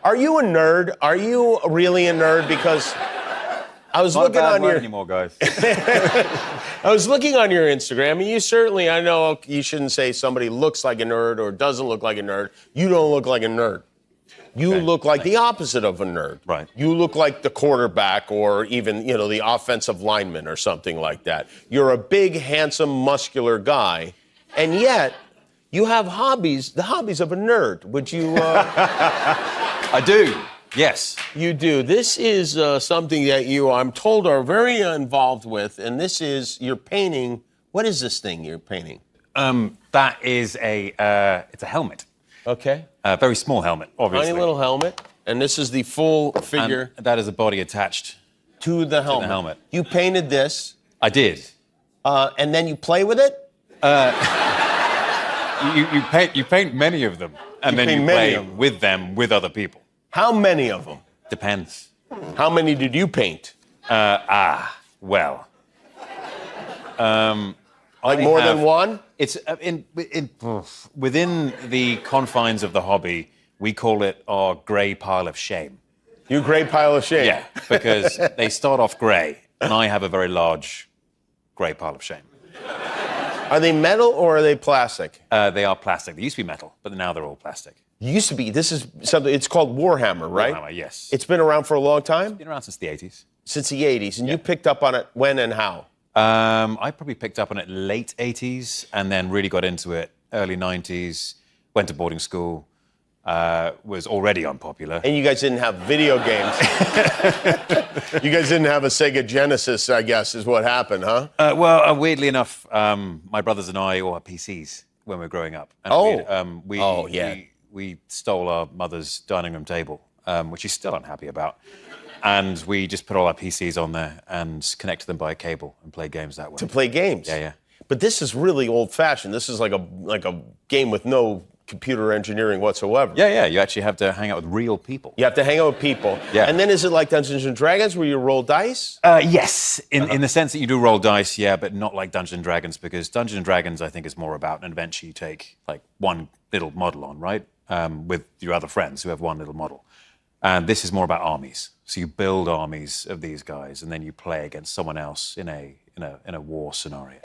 Are you a nerd? Are you really a nerd? Because I was looking on your anymore, guys. I was looking on your Instagram, and you certainly, I know you shouldn't say somebody looks like a nerd or doesn't look like a nerd. You don't look like a nerd. You look like the opposite of a nerd. Right. You look like the quarterback or even, the offensive lineman or something like that. You're a big, handsome, muscular guy, and yet you have hobbies, the hobbies of a nerd. Would you... I do, yes. You do. This is something that you, I'm told, are very involved with, and this is, you're painting, what is this thing you're painting? That is it's a helmet. Okay. A very small helmet, obviously. Tiny little helmet, and this is the full figure. And that is a body attached to the helmet. You painted this. I did. And then you play with it? You paint many of them, and then you play with them with other people. How many of them? Depends. How many did you paint? Well. Like more than one? It's within the confines of the hobby, we call it our grey pile of shame. Your grey pile of shame? Yeah, because they start off grey, and I have a very large grey pile of shame. Are they metal or are they plastic? They are plastic. They used to be metal, but now they're all plastic. Used to be. This is something, it's called Warhammer, right? Warhammer, yes. It's been around for a long time? It's been around since the 80s. Since the 80s. And you picked up on it when and how? I probably picked up on it late 80s and then really got into it early 90s, went to boarding school, was already unpopular. And you guys didn't have video games. You guys didn't have a Sega Genesis, I guess, is what happened, huh? Well, weirdly enough, my brothers and I all had PCs when we were growing up. And we stole our mother's dining room table, which she's still unhappy about. And we just put all our PCs on there and connected them by a cable and play games that way. To play games? Yeah, yeah. But this is really old-fashioned. This is like a game with no computer engineering whatsoever. Yeah, yeah. You actually have to hang out with real people. You have to hang out with people. Yeah. And then is it like Dungeons & Dragons where you roll dice? Yes, in the sense that you do roll dice, yeah, but not like Dungeons & Dragons, because Dungeons & Dragons, I think, is more about an adventure you take like one little model on, right? With your other friends who have one little model. And this is more about armies. So you build armies of these guys, and then you play against someone else in a war scenario.